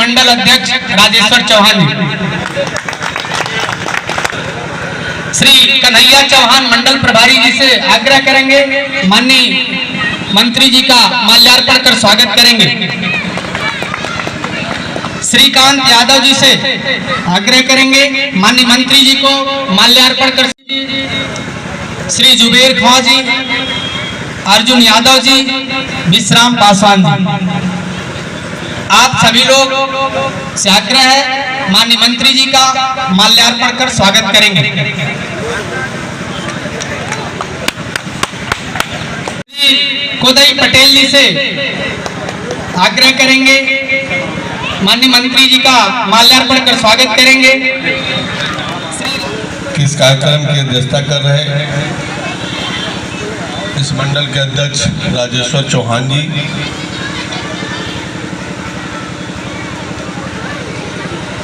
मंडल अध्यक्ष राजेश्वर चौहान जी, श्री कन्हैया चौहान मंडल प्रभारी जी से आग्रह करेंगे, माननीय मंत्री जी का माल्यार्पण कर स्वागत करेंगे। श्रीकांत यादव जी से आग्रह करेंगे, माननीय मंत्री जी को माल्यार्पण कर। श्री जुबेर खां जी, अर्जुन यादव जी, विश्राम पासवान जी, आप सभी लोग से आग्रह है माननीय मंत्री जी का माल्यार्पण कर स्वागत करेंगे। कोदई पटेल जी से आग्रह करेंगे, माननीय मंत्री जी का माल्यार्पण कर स्वागत करेंगे। इस कार्यक्रम की अध्यक्षता कर रहे इस मंडल के अध्यक्ष राजेश्वर चौहान जी,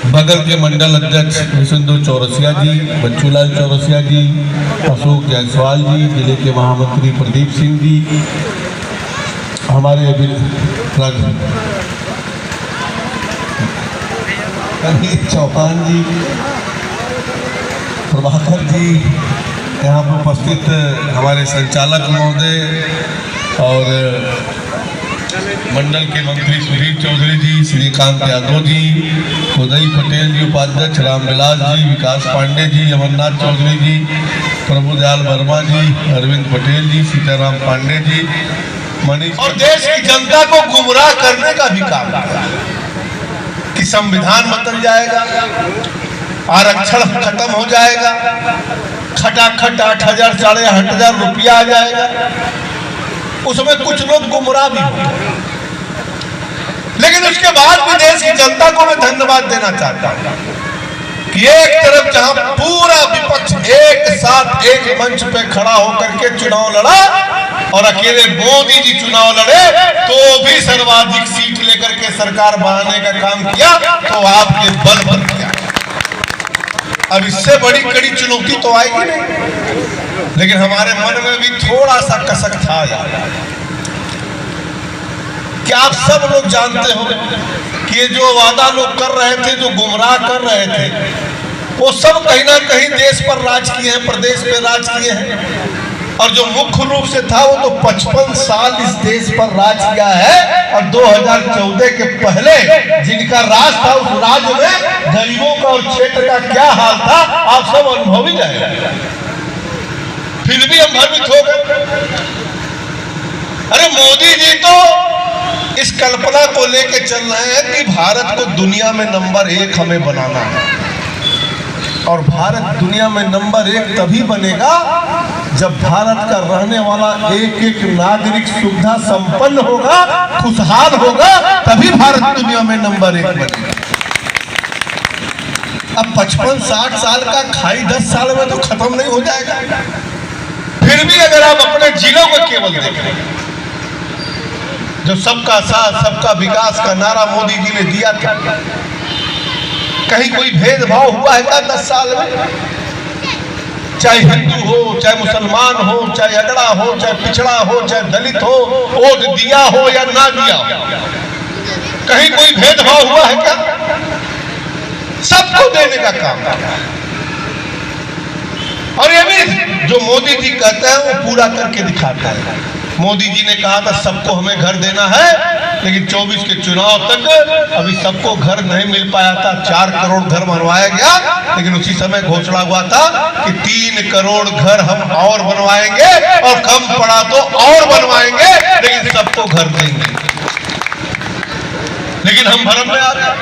बगल के मंडल अध्यक्ष विष्णु चौरसिया जी, बच्चूलाल चौरसिया जी, अशोक जायसवाल जी, जिले के महामंत्री प्रदीप सिंह जी, हमारे चौहान जी, प्रभाकर जी, यहाँ पर उपस्थित हमारे संचालक महोदय और मंडल के मंत्री सुधीर चौधरी जी, श्रीकांत यादव जी, कोदई पटेल जी उपाध्यक्ष, रामविलास जी, विकास पांडे जी, अमरनाथ चौधरी जी, प्रभुदयाल वर्मा जी, अरविंद पटेल जी, सीताराम पांडे जी, मनीष, और देश की जनता को गुमराह करने का भी काम किया कि संविधान बदल जाएगा, आरक्षण खत्म हो जाएगा, खटाखट 8,000 साढ़े 8,000 रुपया आ जाएगा। उसमें कुछ लोग गुमराह भी हो, लेकिन उसके बाद भी देश की जनता को मैं धन्यवाद देना चाहता हूं कि एक तरफ जहां पूरा विपक्ष एक साथ एक मंच पे खड़ा होकर के चुनाव लड़ा और अकेले मोदी जी चुनाव लड़े तो भी सर्वाधिक सीट लेकर के सरकार बनाने का काम किया, तो आपके बल पर किया। अब इससे बड़ी कड़ी चुनौती तो आएगी नहीं, लेकिन हमारे मन में भी थोड़ा सा कसक था यार कि आप सब लोग जानते हो कि ये जो वादा लोग कर रहे थे, जो गुमराह कर रहे थे, वो सब कहीं ना कहीं देश पर राज किए हैं, प्रदेश पे राज किए हैं। और जो मुख्य रूप से था वो तो 55 साल इस देश पर राज किया है, और 2014 के पहले जिनका राज था उस राज्य में गरीबों का और क्षेत्र का क्या हाल था आप सब अनुभव ही जाएगा। फिर भी हम भ्रमित हो गए। अरे मोदी जी तो इस कल्पना को लेके चल रहे हैं कि भारत को दुनिया में नंबर 1 हमें बनाना है, और भारत दुनिया में नंबर 1 तभी बनेगा जब भारत का रहने वाला एक एक नागरिक सुविधा संपन्न होगा, खुशहाल होगा, तभी भारत दुनिया में नंबर 1 बनेगा। अब 55-60 साल का खाई 10 साल में तो खत्म नहीं हो जाएगा। फिर भी अगर आप अपने जिलों को केवल देखें, जो सबका साथ सबका विकास का नारा मोदी जी ने दिया था, कहीं कोई भेदभाव हुआ है क्या 10 साल में? चाहे हिंदू हो, चाहे मुसलमान हो, चाहे अगड़ा हो, चाहे पिछड़ा हो, चाहे दलित हो, वोट दिया हो या ना दिया हो, कहीं कोई भेदभाव हुआ है क्या? सबको देने का काम। और ये भी जो मोदी जी कहते हैं वो पूरा करके दिखाता है। मोदी जी ने कहा था सबको हमें घर देना है, लेकिन 24 के चुनाव तक अभी सबको घर नहीं मिल पाया था। 4 करोड़ घर बनवाया गया, लेकिन उसी समय घोषणा हुआ था कि 3 करोड़ घर हम और बनवाएंगे, और कम पड़ा तो और बनवाएंगे, लेकिन सबको घर देंगे। लेकिन हम भ्रम में आ गए।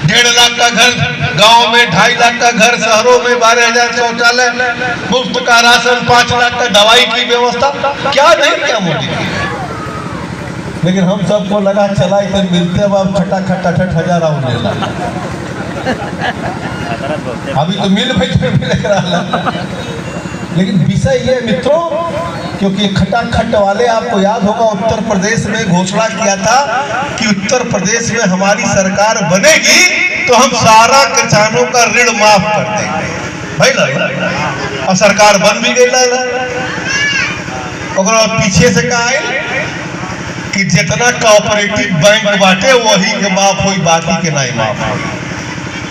1.5 लाख का घर गांव में, 2.5 लाख का घर शहरों में, 12,000 शौचालय, मुफ्त का राशन, 5 लाख का दवाई की व्यवस्था, क्या नहीं किया मोदी जी। लेकिन हम सबको लगा चला इधर मिलते अब खटाखट 8,000 और मिला। अभी तो मिल बैठे मिल रहा। लेकिन विषय ये मित्रों, क्योंकि खटाखट वाले आपको याद होगा उत्तर प्रदेश में घोषणा किया था कि उत्तर प्रदेश में हमारी सरकार बनेगी तो हम सारा किसानों का ऋण माफ कर देंगे। भाई ना, और सरकार बन भी गई। और पीछे से कहा कि जितना कोऑपरेटिव बैंक बाटे वही के माफ हुई, बाकी के नहीं माफ हुई।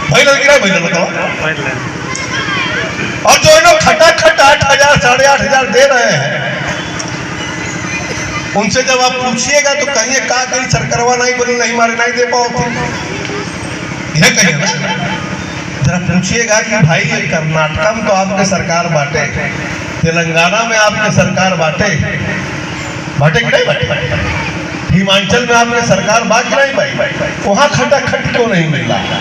भाई लग रहा है बताओ। और जो लोग खटाखट 8,000 8,500 दे रहे हैं, उनसे जब आप पूछिएगा तो कहिए का कहीं सरकारवा नहीं बोले नहीं मारे नहीं दे पाओ, यह कहिए ना। जरा पूछिएगा कि भाई कर्नाटका में तो आपके सरकार बाटे, तेलंगाना में आपके सरकार बाटे कि नहीं बाटे, हिमाचल में आपके सरकार बाकी नहीं भाई, वहां खटाखट क्यों नहीं मिल रहा?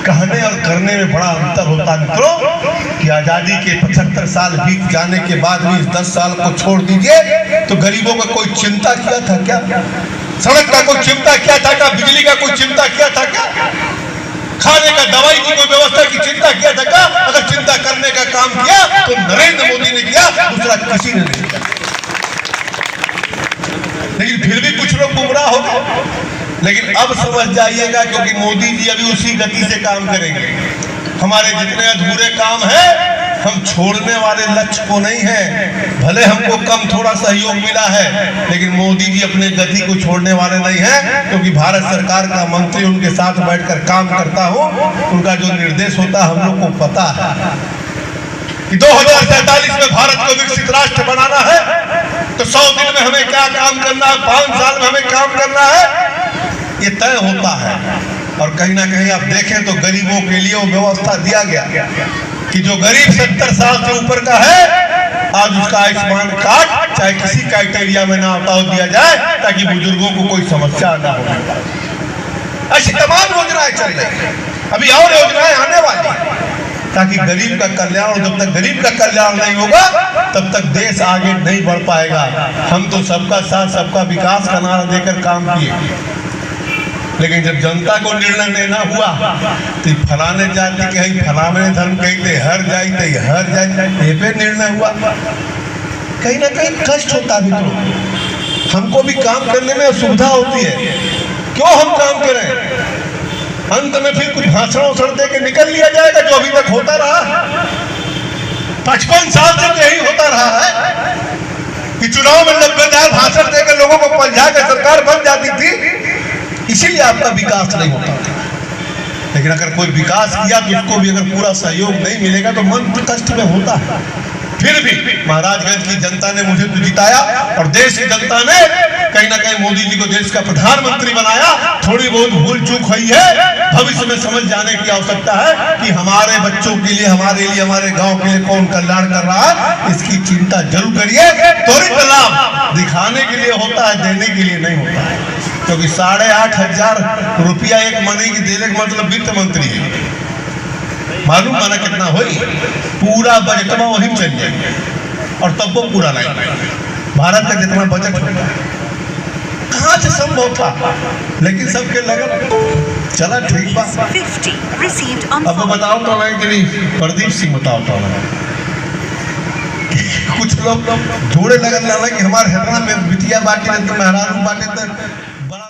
कहने और करने में बड़ा अंतर होता है मित्रों। कि आजादी के 75 साल बीत जाने के बाद भी इस 10 साल को छोड़ दीजिए तो गरीबों का कोई चिंता किया था क्या? सड़क का कोई चिंता किया था क्या? बिजली का कोई चिंता किया था क्या? खाने का दवाई की कोई व्यवस्था की चिंता किया था क्या? अगर चिंता करने का काम किया तो नरेंद्र मोदी ने किया, दूसरा किसी ने नहीं किया। लेकिन फिर भी कुछ लोग गुमराह हो गए। लेकिन अब समझ जाइएगा, क्योंकि मोदी जी अभी उसी गति से काम करेंगे। हमारे जितने अधूरे काम हैं हम छोड़ने वाले लक्ष्य को नहीं है। भले हमको कम थोड़ा सहयोग मिला है, लेकिन मोदी जी अपने गति को छोड़ने वाले नहीं हैं, क्योंकि भारत सरकार का मंत्री उनके साथ बैठकर काम करता हो, उनका जो निर्देश होता है हम लोग को पता है कि 2047 में भारत को विकसित राष्ट्र बनाना है तो 100 दिन में हमें क्या काम करना है, 5 साल में हमें काम करना है, ये तय होता है। और कहीं ना कहीं आप देखें तो गरीबों के लिए वो व्यवस्था दिया गया कि जो गरीब 70 साल से ऊपर का है आज उसका आयुष्मान कार्ड चाहे किसी क्राइटेरिया में ना होता हो दिया जाए, ताकि बुजुर्गों को कोई समस्या ना हो। ऐसी तमाम योजनाएं चल रही, अभी और योजनाएं आने वाली, ताकि गरीब का कल्याण, जब तक गरीब का कल्याण नहीं होगा तब तक देश आगे नहीं बढ़ पाएगा। हम तो सबका साथ सबका विकास का नारा देकर काम किए, लेकिन जब जनता को निर्णय लेना हुआ तो फलाने जाति के फलाने धर्म कहते हर जाते हर जाए ये पे निर्णय हुआ। कहीं ना कहीं कष्ट होता है मित्रों, हमको भी काम करने में असुविधा होती है। क्यों हम काम करें? अंत में फिर कुछ भाषण दे के निकल लिया जाएगा, जो अभी तक होता रहा 55 साल से यही होता रहा है कि चुनाव में 90,000 भाषण देकर लोगों को पलझा के सरकार बन जाती थी, इसीलिए आपका विकास नहीं होता। लेकिन अगर कोई विकास किया तो उसको भी अगर पूरा सहयोग नहीं मिलेगा तो मन कष्ट में होता है। फिर भी महाराजगंज की जनता ने मुझे तो जिताया और देश की जनता ने कहीं ना कहीं मोदी जी को देश का प्रधानमंत्री बनाया। थोड़ी बहुत भूल चूक हुई है, भविष्य में समझ जाने की आवश्यकता है कि हमारे बच्चों के लिए, हमारे गांव के लिए कौन कल्याण कर रहा है, इसकी चिंता जरूर करिए। त्वरित लाभ दिखाने के लिए होता है, देने के लिए नहीं होता है। क्योंकि 8,500 रुपया एक महीने की देने का मतलब वित्त मंत्री है, मालूम माना कितना हो, पूरा बजट में वही चल जाएंगे और तब वो पूरा नहीं। भारत का जितना बजट होता है कहाँ से संभव था, लेकिन सबके लगन चला ठीक बात। अब बताओ तो नहीं कि नहीं, प्रदीप सिंह बताओ तो कुछ लोग जोड़े लगन लगा कि हमारे हरियाणा में बिटिया बाटी तो महाराज बाटी तो बड़ा